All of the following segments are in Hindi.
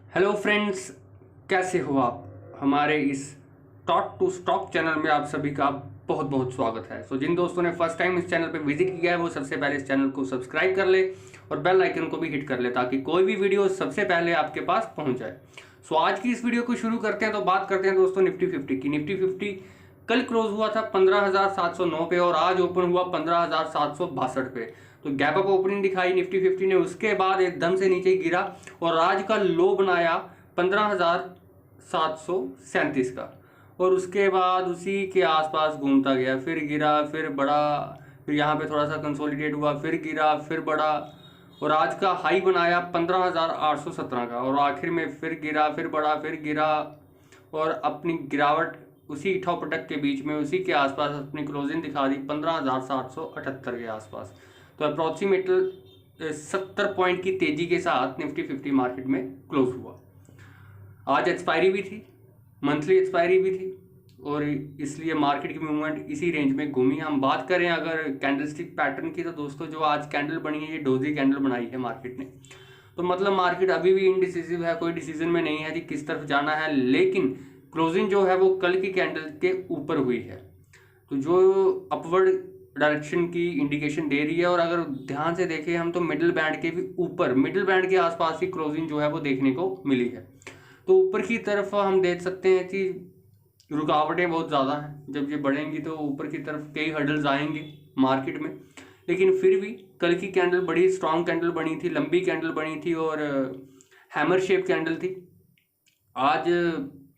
हेलो फ्रेंड्स, कैसे हो आप। हमारे इस टॉट टू स्टॉक चैनल में आप सभी का बहुत बहुत स्वागत है। जिन दोस्तों ने फर्स्ट टाइम इस चैनल पर विजिट किया है वो सबसे पहले इस चैनल को सब्सक्राइब कर ले और बेल आइकन को भी हिट कर ले ताकि कोई भी वीडियो सबसे पहले आपके पास पहुंच जाए। आज की इस वीडियो को शुरू करते हैं। तो बात करते हैं दोस्तों निफ्टी 50 की। निफ्टी 50 कल क्लोज हुआ था 15,709 पे और आज ओपन हुआ 15,762 पे। तो गैप अप ओपनिंग दिखाई निफ्टी 50 ने, उसके बाद एकदम से नीचे गिरा और आज का लो बनाया 15,737 का और उसके बाद उसी के आसपास घूमता गया, फिर गिरा, फिर बढ़ा, फिर यहाँ पे थोड़ा सा कंसोलिडेट हुआ, फिर गिरा, फिर बढ़ा और आज का हाई बनाया 15,817 का और आखिर में फिर गिरा, फिर बढ़ा, फिर गिरा और अपनी गिरावट उसी इठौ पटक के बीच में उसी के आसपास अपनी क्लोजिंग दिखा दी 15,778 के आसपास। तो अप्रॉक्सीमेट 70 पॉइंट की तेजी के साथ निफ्टी 50 मार्केट में क्लोज हुआ। आज एक्सपायरी भी थी, मंथली एक्सपायरी भी थी और इसलिए मार्केट की मूवमेंट इसी रेंज में घूमी। हम बात करें अगर कैंडलस्टिक पैटर्न की तो दोस्तों जो आज कैंडल बनी है ये डोजी कैंडल बनाई है मार्केट ने। तो मतलब मार्केट अभी भी इनडिसिसिव है, कोई डिसीजन में नहीं है कि किस तरफ जाना है, लेकिन क्लोजिंग जो है वो कल की कैंडल के ऊपर हुई है तो जो अपवर्ड डायरेक्शन की इंडिकेशन दे रही है। और अगर ध्यान से देखें हम तो मिडिल बैंड के भी ऊपर, मिडिल बैंड के आसपास ही क्लोजिंग जो है वो देखने को मिली है। तो ऊपर की तरफ हम देख सकते हैं कि रुकावटें बहुत ज़्यादा हैं। जब ये बढ़ेंगी तो ऊपर की तरफ कई हर्डल्स आएंगे मार्केट में, लेकिन फिर भी कल की कैंडल बड़ी स्ट्रांग कैंडल बनी थी, लंबी कैंडल बनी थी और हैमर शेप कैंडल थी। आज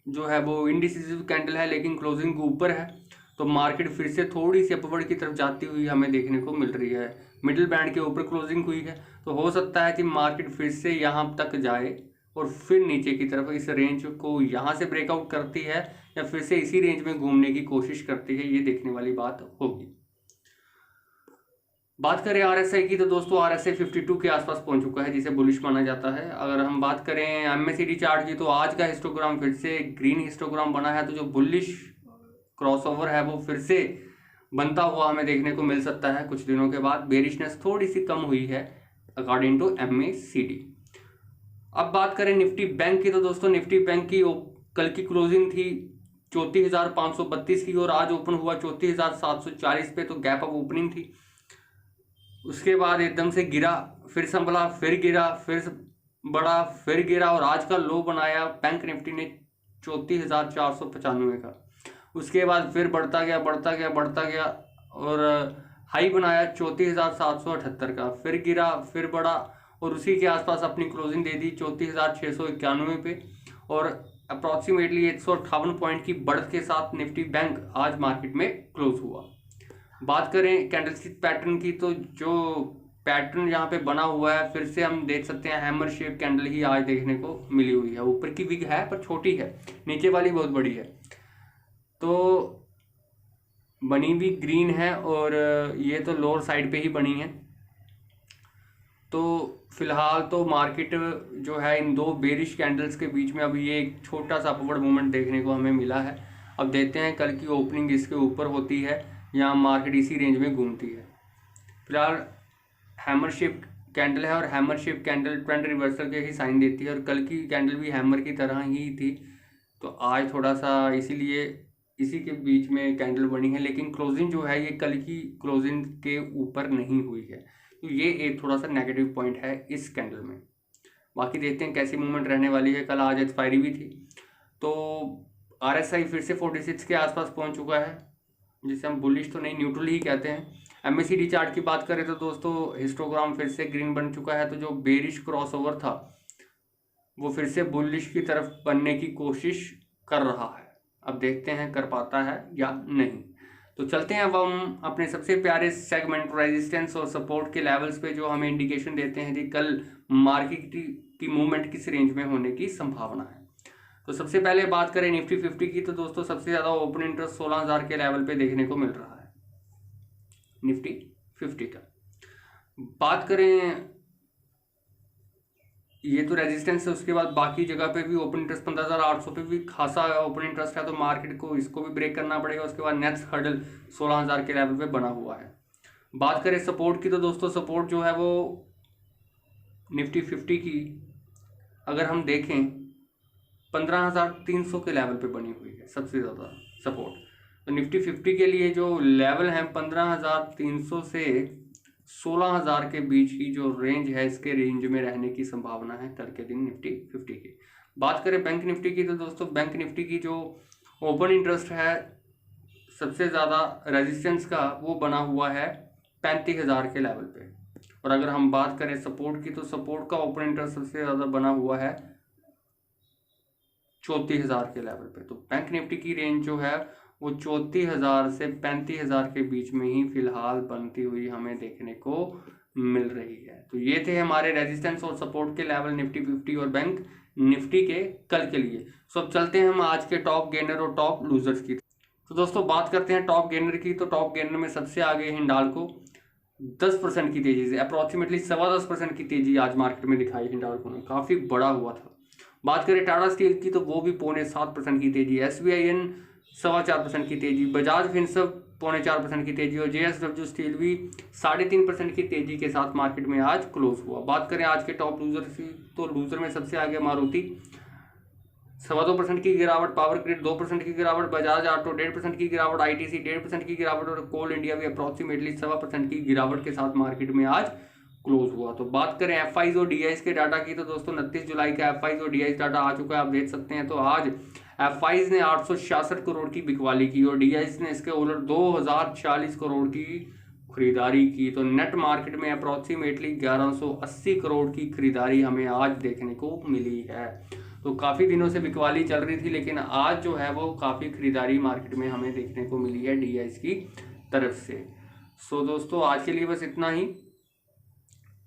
जो है वो इंडिसिसिव कैंडल है लेकिन क्लोजिंग ऊपर है तो मार्केट फिर से थोड़ी सी अपवर्ड की तरफ जाती हुई हमें देखने को मिल रही है। मिडिल बैंड के ऊपर क्लोजिंग हुई है तो हो सकता है कि मार्केट फिर से यहाँ तक जाए और फिर नीचे की तरफ इस रेंज को यहाँ से ब्रेकआउट करती है या फिर से इसी रेंज में घूमने की कोशिश करती है, ये देखने वाली बात होगी। बात करें आरएसआई की तो दोस्तों आरएसआई 52 के आसपास पहुंच चुका है जिसे बुलिश माना जाता है। अगर हम बात करें एमएसीडी चार्ट की तो आज का हिस्टोग्राम फिर से ग्रीन हिस्टोग्राम बना है तो जो बुलिश क्रॉसओवर है वो फिर से बनता हुआ हमें देखने को मिल सकता है कुछ दिनों के बाद। बेरिशनेस थोड़ी सी कम हुई है अकॉर्डिंग टू एमएसीडी। अब बात करें निफ्टी बैंक की तो दोस्तों निफ्टी बैंक की कल की क्लोजिंग थी 34,532 की और आज ओपन हुआ 34,740 पे, तो गैप अप ओपनिंग थी। उसके बाद एकदम से गिरा, फिर संभला, फिर गिरा, फिर बढ़ा, फिर गिरा और आज का लो बनाया बैंक निफ्टी ने 34,495 का। उसके बाद फिर बढ़ता गया, बढ़ता गया, बढ़ता गया और हाई बनाया 34,778 का, फिर गिरा, फिर बढ़ा और उसी के आसपास अपनी क्लोजिंग दे दी 34,691 पे और अप्रॉक्सीमेटली 158 पॉइंट की बढ़त के साथ निफ्टी बैंक आज मार्केट में क्लोज हुआ। बात करें कैंडलस्टिक पैटर्न की तो जो पैटर्न यहाँ पे बना हुआ है फिर से हम देख सकते हैं हैमर शेप कैंडल ही आज देखने को मिली हुई है। ऊपर की विग है पर छोटी है, नीचे वाली बहुत बड़ी है। तो बनी भी ग्रीन है और ये तो लोअर साइड पे ही बनी है। तो फिलहाल तो मार्केट जो है इन दो बेरिश कैंडल्स के बीच में अभी ये एक छोटा सा अपवर्ड मूवमेंट देखने को हमें मिला है। अब देखते हैं कल की ओपनिंग इसके ऊपर होती है या मार्केट इसी रेंज में घूमती है। फिलहाल हैमर शेप कैंडल है और hammer shape candle trend reversal के ही साइन देती है और कल की कैंडल भी हैमर की तरह ही थी। तो आज थोड़ा सा इसीलिए इसी के बीच में कैंडल बनी है, लेकिन क्लोजिंग जो है ये कल की क्लोजिंग के ऊपर नहीं हुई है। तो ये एक थोड़ा सा नेगेटिव पॉइंट है इस कैंडल में। बाकी देखते हैं कैसी मूवमेंट रहने वाली है। कल आज एक्सपायरी भी थी तो आरएसआई फिर से 46 के आसपास पहुंच चुका है जिसे हम बुलिश तो नहीं न्यूट्रल ही कहते हैं। एमएसीडी चार्ट की बात करें तो दोस्तों हिस्टोग्राम फिर से ग्रीन बन चुका है तो जो बेरिश क्रॉसओवर था वो फिर से बुलिश की तरफ बनने की कोशिश कर रहा है। अब देखते हैं कर पाता है या नहीं। तो चलते हैं अब हम अपने सबसे प्यारे सेगमेंट रेजिस्टेंस और सपोर्ट के लेवल्स पे जो हमें इंडिकेशन देते हैं कि कल मार्केट की मूवमेंट किस रेंज में होने की संभावना है। तो सबसे पहले बात करें निफ्टी 50 की तो दोस्तों सबसे ज़्यादा ओपन इंटरेस्ट 16,000 के लेवल पे देखने को मिल रहा है निफ्टी 50 का। बात करें ये तो रेजिस्टेंस है, उसके बाद बाकी जगह पे भी ओपन इंटरेस्ट 15,800 पे भी खासा ओपन इंटरेस्ट है तो मार्केट को इसको भी ब्रेक करना पड़ेगा। उसके बाद नेक्स्ट हर्डल 16,000 के लेवल पे बना हुआ है। बात करें सपोर्ट की तो दोस्तों सपोर्ट जो है वो निफ्टी 50 की अगर हम देखें 15,300 के लेवल पे बनी हुई है सबसे ज़्यादा सपोर्ट। तो निफ्टी 50 के लिए जो लेवल है 15,300 से 16,000 के बीच की जो रेंज है, इसके रेंज में रहने की संभावना है कल के दिन निफ्टी 50 की। बात करें बैंक निफ्टी की, तो दोस्तों बैंक निफ्टी की जो ओपन इंटरेस्ट है सबसे ज़्यादा रेजिस्टेंस का वो बना हुआ है 35,000 के लेवल पे। और अगर हम बात करें सपोर्ट की, तो सपोर्ट का ओपन इंटरेस्ट सबसे ज़्यादा बना हुआ है 34,000 के लेवल पे। तो बैंक निफ्टी की रेंज जो है वो 34,000 से 35,000 के बीच में ही फिलहाल बनती हुई हमें देखने को मिल रही है। तो ये थे हमारे रेजिस्टेंस और सपोर्ट के लेवल निफ्टी 50 और बैंक निफ्टी के कल के लिए। सो अब चलते हैं हम आज के टॉप गेनर और टॉप लूजर्स की। तो दोस्तों बात करते हैं टॉप गेनर की। तो टॉप गेनर में सबसे आगे हिंडाल्को 10% की तेजी से, अप्रॉक्सीमेटली 10.25% की तेजी आज मार्केट में दिखाई हिंडाल्को ने, काफ़ी बड़ा हुआ था। बात करें टाटा स्टील की, तो वो भी 0.75% की तेजी, SBIN 4.25% की तेजी, बजाज फिनसर्व 0.4% की तेजी और JSW स्टील भी 3.5% की तेजी के साथ मार्केट में आज क्लोज हुआ। बात करें आज के टॉप लूजर की, तो लूजर में सबसे आगे मारुति 2.25% की गिरावट, पावर ग्रिड 2% की गिरावट, बजाज ऑटो 1.5% की गिरावट, ITC 1.5% की गिरावट और कोल इंडिया भी अप्रॉक्सीमेटली 7% की गिरावट के साथ मार्केट में आज क्लोज हुआ। तो बात करें FIs और DIs के डाटा की, तो दोस्तों 29 जुलाई का FIs और DIs डाटा आ चुका है, आप देख सकते हैं। तो आज FIs ने 866 करोड़ की बिकवाली की और DIs ने इसके उलट 2040 करोड़ की खरीदारी की। तो नेट मार्केट में अप्रॉक्सीमेटली 1180 करोड़ की खरीदारी हमें आज देखने को मिली है। तो काफ़ी दिनों से बिकवाली चल रही थी, लेकिन आज जो है वो काफ़ी खरीदारी मार्केट में हमें देखने को मिली है DIs की तरफ से। सो दोस्तों आज के लिए बस इतना ही।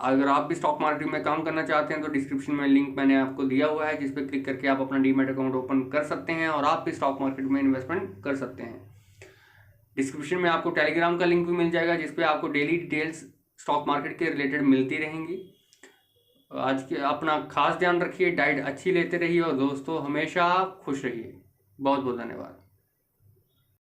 अगर आप भी स्टॉक मार्केट में काम करना चाहते हैं तो डिस्क्रिप्शन में लिंक मैंने आपको दिया हुआ है, जिस पर क्लिक करके आप अपना डीमैट अकाउंट ओपन कर सकते हैं और आप भी स्टॉक मार्केट में इन्वेस्टमेंट कर सकते हैं। डिस्क्रिप्शन में आपको टेलीग्राम का लिंक भी मिल जाएगा, जिस पे आपको डेली डिटेल्स स्टॉक मार्केट के रिलेटेड मिलती रहेंगी। आज के अपना खास ध्यान रखिए, डाइट अच्छी लेते रहिए और दोस्तों हमेशा खुश रहिए। बहुत बहुत धन्यवाद।